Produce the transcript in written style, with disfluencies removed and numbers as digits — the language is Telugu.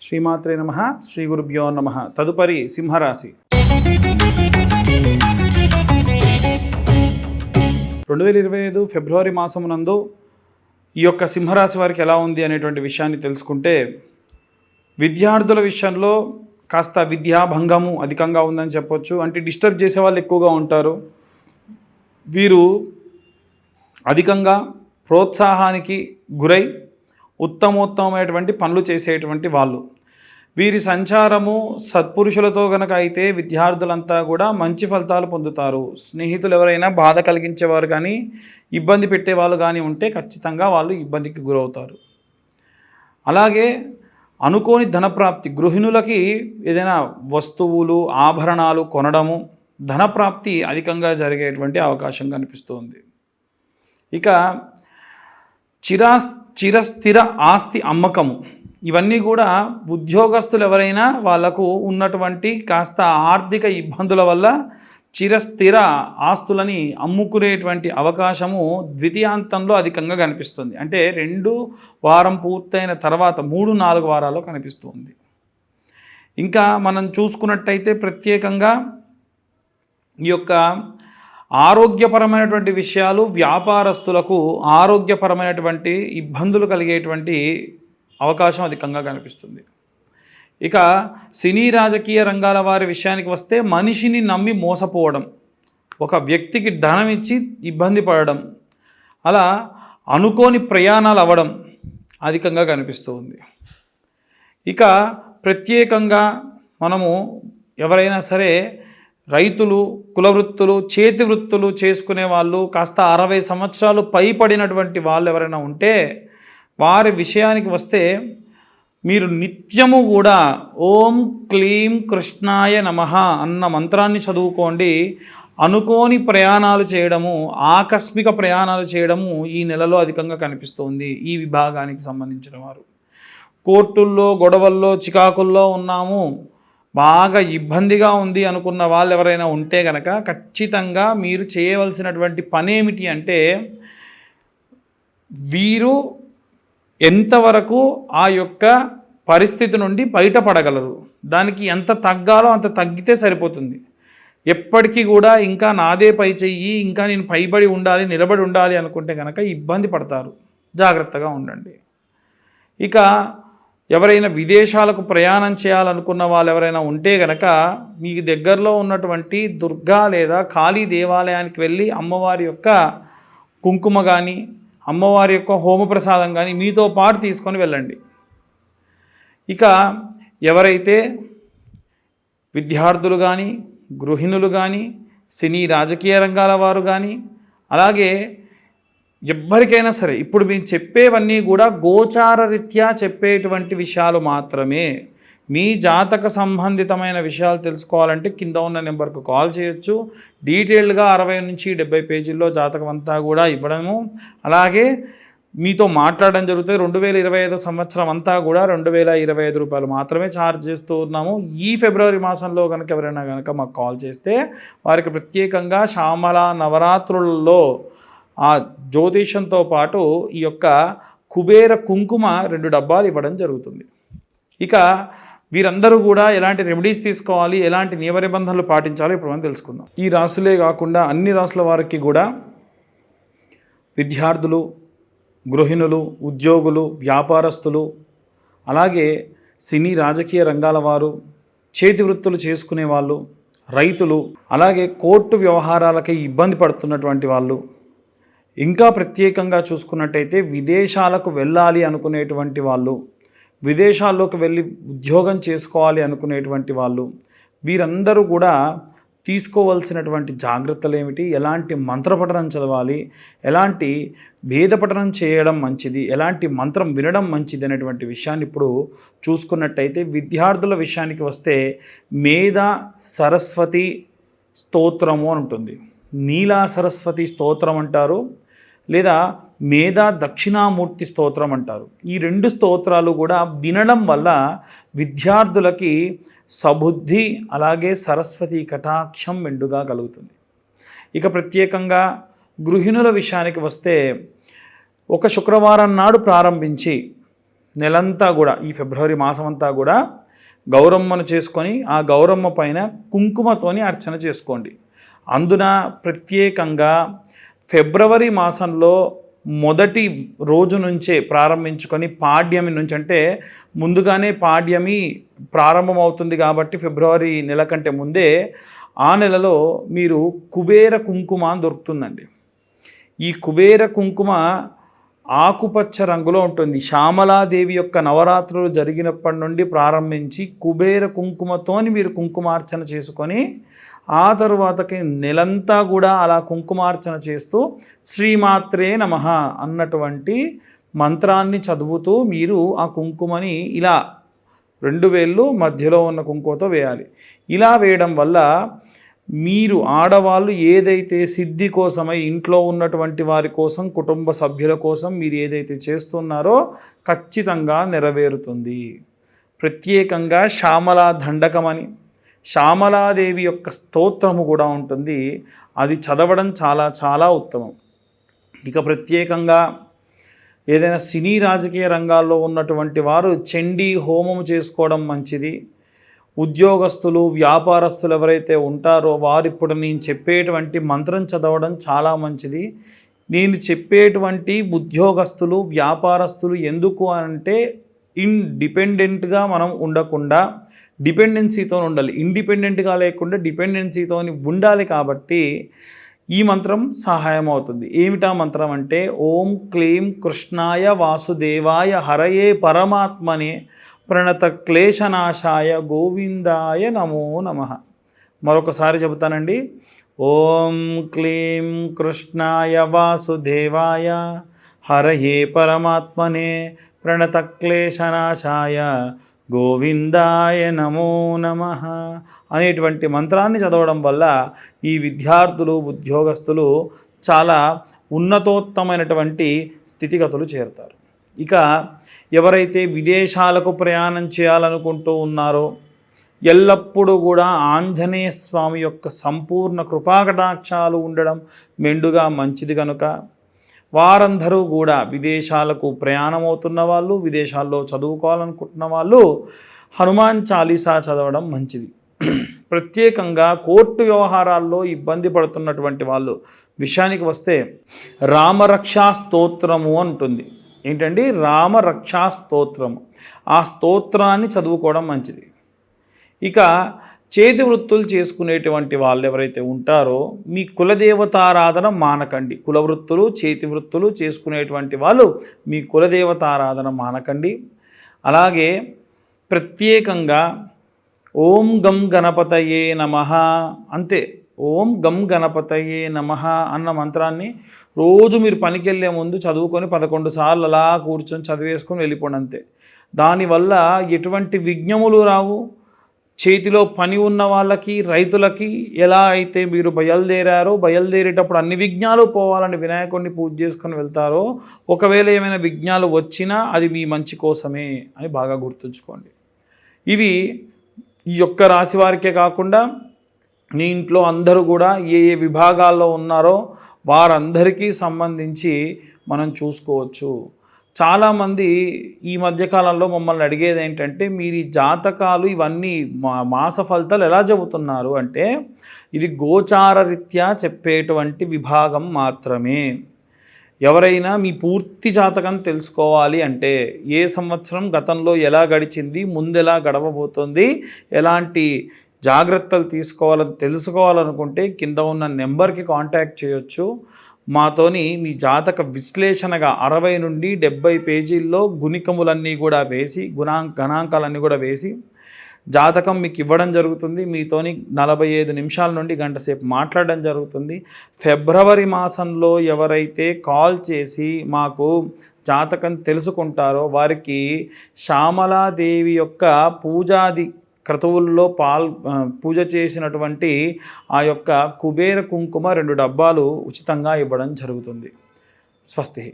శ్రీమాత్రే నమః. శ్రీ గురుభ్యో నమః. తదుపరి సింహరాశి. 2025 ఫిబ్రవరి మాసమునందు ఈ యొక్క సింహరాశి వారికి ఎలా ఉంది అనేటువంటి విషయాన్ని తెలుసుకుంటే, విద్యార్థుల విషయంలో కాస్త విద్యాభంగము అధికంగా ఉందని చెప్పొచ్చు. అంటే డిస్టర్బ్ చేసే వాళ్ళు ఎక్కువగా ఉంటారు. వీరు అధికంగా ప్రోత్సాహానికి గురై ఉత్తమోత్తమైనటువంటి పనులు చేసేటువంటి వాళ్ళు. వీరి సంచారము సత్పురుషులతో గనక అయితే విద్యార్థులంతా కూడా మంచి ఫలితాలు పొందుతారు. స్నేహితులు ఎవరైనా బాధ కలిగించేవారు కానీ ఇబ్బంది పెట్టేవాళ్ళు కానీ ఉంటే ఖచ్చితంగా వాళ్ళు ఇబ్బందికి గురవుతారు. అలాగే అనుకోని ధనప్రాప్తి, గృహిణులకి ఏదైనా వస్తువులు ఆభరణాలు కొనడము, ధనప్రాప్తి అధికంగా జరిగేటువంటి అవకాశం కనిపిస్తుంది. ఇక చిరస్థిర ఆస్తి అమ్మకము, ఇవన్నీ కూడా ఉద్యోగస్తులు ఎవరైనా వాళ్లకు ఉన్నటువంటి కాస్త ఆర్థిక ఇబ్బందుల వల్ల చిరస్థిర ఆస్తులని అమ్ముకునేటువంటి అవకాశము ద్వితీయాంతంలో అధికంగా కనిపిస్తుంది. అంటే 2 వారం పూర్తయిన తర్వాత 3-4 వారాల్లో కనిపిస్తుంది. ఇంకా మనం చూసుకున్నట్టయితే ప్రత్యేకంగా ఈ యొక్క ఆరోగ్యపరమైనటువంటి విషయాలు, వ్యాపారస్తులకు ఆరోగ్యపరమైనటువంటి ఇబ్బందులు కలిగేటువంటి అవకాశం అధికంగా కనిపిస్తుంది. ఇక సినీ రాజకీయ రంగాల వారి విషయానికి వస్తే, మనిషిని నమ్మి మోసపోవడం, ఒక వ్యక్తికి ధనం ఇచ్చి ఇబ్బంది పడడం, అలా అనుకోని ప్రయాణాలు అవ్వడం అధికంగా కనిపిస్తుంది. ఇక ప్రత్యేకంగా మనము ఎవరైనా సరే రైతులు, కులవృత్తులు, చేతి వృత్తులు చేసుకునే వాళ్ళు, కాస్త 60 సంవత్సరాలు పైపడినటువంటి వాళ్ళు ఎవరైనా ఉంటే వారి విషయానికి వస్తే, మీరు నిత్యము కూడా ఓం క్లీం కృష్ణాయ నమః అన్న మంత్రాన్ని చదువుకోండి. అనుకోని ప్రయాణాలు చేయడము, ఆకస్మిక ప్రయాణాలు చేయడము ఈ నెలలో అధికంగా కనిపిస్తుంది. ఈ విభాగానికి సంబంధించిన వారు కోర్టుల్లో, గొడవల్లో, చికాకుల్లో ఉన్నాము, బాగా ఇబ్బందిగా ఉంది అనుకున్న వాళ్ళు ఎవరైనా ఉంటే కనుక ఖచ్చితంగా మీరు చేయవలసినటువంటి పని ఏమిటి అంటే, వీరు ఎంతవరకు ఆ యొక్క పరిస్థితి నుండి బయటపడగలరు, దానికి ఎంత తగ్గాలో అంత తగ్గితే సరిపోతుంది. ఎప్పటికీ కూడా ఇంకా నాదే పై చెయ్యి, ఇంకా నేను పైబడి ఉండాలి, నిలబడి ఉండాలి అనుకుంటే కనుక ఇబ్బంది పడతారు. జాగ్రత్తగా ఉండండి. ఇక ఎవరైనా విదేశాలకు ప్రయాణం చేయాలనుకున్న వాళ్ళు ఎవరైనా ఉంటే కనుక, మీకు దగ్గరలో ఉన్నటువంటి దుర్గా లేదా కాళీ దేవాలయానికి వెళ్ళి అమ్మవారి యొక్క కుంకుమ కానీ, అమ్మవారి యొక్క హోమప్రసాదం కానీ మీతో పాటు తీసుకొని వెళ్ళండి. ఇక ఎవరైతే విద్యార్థులు కానీ, గృహిణులు కానీ, సినీ రాజకీయ రంగాల వారు కానీ, అలాగే ఎవ్వరికైనా సరే, ఇప్పుడు మేము చెప్పేవన్నీ కూడా గోచార రీత్యా చెప్పేటువంటి విషయాలు మాత్రమే. మీ జాతక సంబంధితమైన విషయాలు తెలుసుకోవాలంటే కింద ఉన్న నెంబర్కు కాల్ చేయొచ్చు. డీటెయిల్డ్గా 60 నుంచి 70 పేజీల్లో జాతకం అంతా కూడా ఇవ్వడము, అలాగే మీతో మాట్లాడడం జరుగుతుంది. 2025 సంవత్సరం అంతా కూడా 2025 రూపాయలు మాత్రమే ఛార్జ్ చేస్తూ ఉన్నాము. ఈ ఫిబ్రవరి మాసంలో కనుక ఎవరైనా కనుక మాకు కాల్ చేస్తే వారికి ప్రత్యేకంగా శ్యామల నవరాత్రులలో ఆ జ్యోతిషంతో పాటు ఈ యొక్క కుబేర కుంకుమ 2 డబ్బాలు ఇవ్వడం జరుగుతుంది. ఇక వీరందరూ కూడా ఎలాంటి రెమెడీస్ తీసుకోవాలి, ఎలాంటి నియమ నిబంధనలు పాటించాలో ఇప్పుడు మనం తెలుసుకుందాం. ఈ రాశులే కాకుండా అన్ని రాశుల వారికి కూడా విద్యార్థులు, గృహిణులు, ఉద్యోగులు, వ్యాపారస్తులు, అలాగే సినీ రాజకీయ రంగాల వారు, చేతి వృత్తులు చేసుకునే వాళ్ళు, రైతులు, అలాగే కోర్టు వ్యవహారాలకి ఇబ్బంది పడుతున్నటువంటి వాళ్ళు, ఇంకా ప్రత్యేకంగా చూసుకున్నట్టయితే విదేశాలకు వెళ్ళాలి అనుకునేటువంటి వాళ్ళు, విదేశాల్లోకి వెళ్ళి ఉద్యోగం చేసుకోవాలి అనుకునేటువంటి వాళ్ళు, వీరందరూ కూడా తీసుకోవాల్సినటువంటి జాగ్రత్తలు ఏమిటి, ఎలాంటి మంత్రపఠనం చదవాలి, ఎలాంటి వేదపఠనం చేయడం మంచిది, ఎలాంటి మంత్రం వినడం మంచిది అనేటువంటి విషయాన్ని ఇప్పుడు చూసుకున్నట్టయితే, విద్యార్థుల విషయానికి వస్తే మేధా సరస్వతి స్తోత్రము అని ఉంటుంది. నీలా సరస్వతి స్తోత్రం అంటారు, లేదా మేధా దక్షిణామూర్తి స్తోత్రం అంటారు. ఈ 2 స్తోత్రాలు కూడా వినడం వల్ల విద్యార్థులకి సబుద్ధి, అలాగే సరస్వతి కటాక్షం మెండుగా కలుగుతుంది. ఇక ప్రత్యేకంగా గృహిణుల విషయానికి వస్తే, ఒక శుక్రవారం నాడు ప్రారంభించి నెలంతా కూడా ఈ ఫిబ్రవరి మాసం అంతా కూడా గౌరమ్మను చేసుకొని ఆ గౌరమ్మ పైన కుంకుమతోని అర్చన చేసుకోండి. అందున ప్రత్యేకంగా ఫిబ్రవరి మాసంలో మొదటి రోజు నుంచే ప్రారంభించుకొని పాడ్యమి నుంచి, అంటే ముందుగానే పాడ్యమి ప్రారంభమవుతుంది కాబట్టి ఫిబ్రవరి నెల కంటే ముందే ఆ నెలలో మీరు కుబేర కుంకుమ దొరుకుతుందండి. ఈ కుబేర కుంకుమ ఆకుపచ్చ రంగులో ఉంటుంది. శ్యామలాదేవి యొక్క నవరాత్రులు జరిగినప్పటి నుండి ప్రారంభించి కుబేర కుంకుమతోని మీరు కుంకుమార్చన చేసుకొని ఆ తరువాతకి నెలంతా కూడా అలా కుంకుమార్చన చేస్తూ శ్రీమాత్రే నమః అన్నటువంటి మంత్రాన్ని చదువుతూ మీరు ఆ కుంకుమని ఇలా 2 వేళ్ళు మధ్యలో ఉన్న కుంకుమతో వేయాలి. ఇలా వేయడం వల్ల మీరు ఆడవాళ్ళు ఏదైతే సిద్ధి కోసమై ఇంట్లో ఉన్నటువంటి వారి కోసం, కుటుంబ సభ్యుల కోసం మీరు ఏదైతే చేస్తున్నారో ఖచ్చితంగా నెరవేరుతుంది. ప్రత్యేకంగా శ్యామలా దండకమని శ్యామలాదేవి యొక్క స్తోత్రము కూడా ఉంటుంది. అది చదవడం చాలా చాలా ఉత్తమం. ఇక ప్రత్యేకంగా ఏదైనా సినీ రాజకీయ రంగాల్లో ఉన్నటువంటి వారు చండీ హోమం చేసుకోవడం మంచిది. ఉద్యోగస్తులు, వ్యాపారస్తులు ఎవరైతే ఉంటారో వారు ఇప్పుడు నేను చెప్పేటువంటి మంత్రం చదవడం చాలా మంచిది. నేను చెప్పేటువంటి ఉద్యోగస్తులు, వ్యాపారస్తులు ఎందుకు అంటే ఇండిపెండెంట్గా మనం ఉండకుండా డిపెండెన్సీతో ఉండాలి. ఇండిపెండెంట్గా లేకుండా డిపెండెన్సీతో ఉండాలి. కాబట్టి ఈ మంత్రం సహాయం అవుతుంది. ఏమిటా మంత్రం అంటే ఓం క్లీం కృష్ణాయ వాసుదేవాయ హరయే పరమాత్మనే ప్రణత క్లేశనాశాయ గోవిందాయ నమో నమః. మరొకసారి చెబుతానండి. ఓం క్లీం కృష్ణాయ వాసుదేవాయ హరయే పరమాత్మనే ప్రణత క్లేశనాశాయ గోవిందాయ నమో నమః అనేటువంటి మంత్రాన్ని చదవడం వల్ల ఈ విద్యార్థులు, ఉద్యోగస్తులు చాలా ఉన్నతోత్తమైనటువంటి స్థితిగతులు చేరుతారు. ఇక ఎవరైతే విదేశాలకు ప్రయాణం చేయాలనుకుంటూ ఉన్నారో ఎల్లప్పుడూ కూడా ఆంజనేయ స్వామి యొక్క సంపూర్ణ కృపాకటాక్షాలు ఉండడం మెండుగా మంచిది కనుక వారందరూ కూడా విదేశాలకు ప్రయాణం అవుతున్న వాళ్ళు, విదేశాల్లో చదువుకోవాలనుకుంటున్న వాళ్ళు హనుమాన్ చాలీసా చదవడం మంచిది. ప్రత్యేకంగా కోర్టు వ్యవహారాల్లో ఇబ్బంది పడుతున్నటువంటి వాళ్ళు విషయానికి వస్తే రామరక్షా స్తోత్రము అంటుంది. ఏంటండి? రామరక్షా స్తోత్రము. ఆ స్తోత్రాన్ని చదువుకోవడం మంచిది. ఇక చేతి వృత్తులు చేసుకునేటువంటి వాళ్ళు ఎవరైతే ఉంటారో మీ కులదేవతారాధన మానకండి. కుల వృత్తులు, చేతి వృత్తులు చేసుకునేటువంటి వాళ్ళు మీ కులదేవతారాధన మానకండి. అలాగే ప్రత్యేకంగా ఓం గం గణపతయే నమః అంతే. ఓం గం గణపతయే నమః అన్న మంత్రాన్ని రోజు మీరు పనికి వెళ్ళే ముందు చదువుకొని 11 సార్లు అలా కూర్చొని చదివేసుకొని వెళ్ళిపోండి అంతే. దానివల్ల ఎటువంటి విఘ్నములు రావు. చేతిలో పని ఉన్న వాళ్ళకి, రైతులకి ఎలా అయితే మీరు బయలుదేరేటప్పుడు అన్ని విఘ్నాలు పోవాలని వినాయకుడిని పూజ చేసుకొని వెళ్తారో, ఒకవేళ ఏమైనా విఘ్నాలు వచ్చినా అది మీ మంచి కోసమే అని బాగా గుర్తుంచుకోండి. ఇవి ఈ యొక్క రాశి వారికే కాకుండా మీ ఇంట్లో అందరూ కూడా ఏ ఏ విభాగాల్లో ఉన్నారో వారందరికీ సంబంధించి మనం చూసుకోవచ్చు. చాలామంది ఈ మధ్యకాలంలో మమ్మల్ని అడిగేది ఏంటంటే మీరు ఈ జాతకాలు ఇవన్నీ మాస ఫలితాలు ఎలా చెబుతున్నారు అంటే ఇది గోచార రీత్యా చెప్పేటువంటి విభాగం మాత్రమే. ఎవరైనా మీ పూర్తి జాతకం తెలుసుకోవాలి అంటే ఏ సంవత్సరం గతంలో ఎలా గడిచింది, ముందెలా గడవబోతుంది, ఎలాంటి జాగ్రత్తలు తీసుకోవాలని తెలుసుకోవాలనుకుంటే కింద ఉన్న నెంబర్కి కాంటాక్ట్ చేయొచ్చు. మాతోని మీ జాతక విశ్లేషణగా 60 నుండి 70 పేజీల్లో గుణికములన్నీ కూడా వేసి గణాంకాలన్నీ కూడా వేసి జాతకం మీకు ఇవ్వడం జరుగుతుంది. మీతోని 45 నిమిషాల నుండి గంట సేపు మాట్లాడడం జరుగుతుంది. ఫిబ్రవరి మాసంలో ఎవరైతే కాల్ చేసి మాకు జాతకం తెలుసుకుంటారో వారికి శ్యామలాదేవి యొక్క పూజాది క్రతువుల్లో పూజ చేసినటువంటి ఆ యొక్క కుబేర కుంకుమ 2 డబ్బాలు ఉచితంగా ఇవ్వడం జరుగుతుంది. స్వస్తి.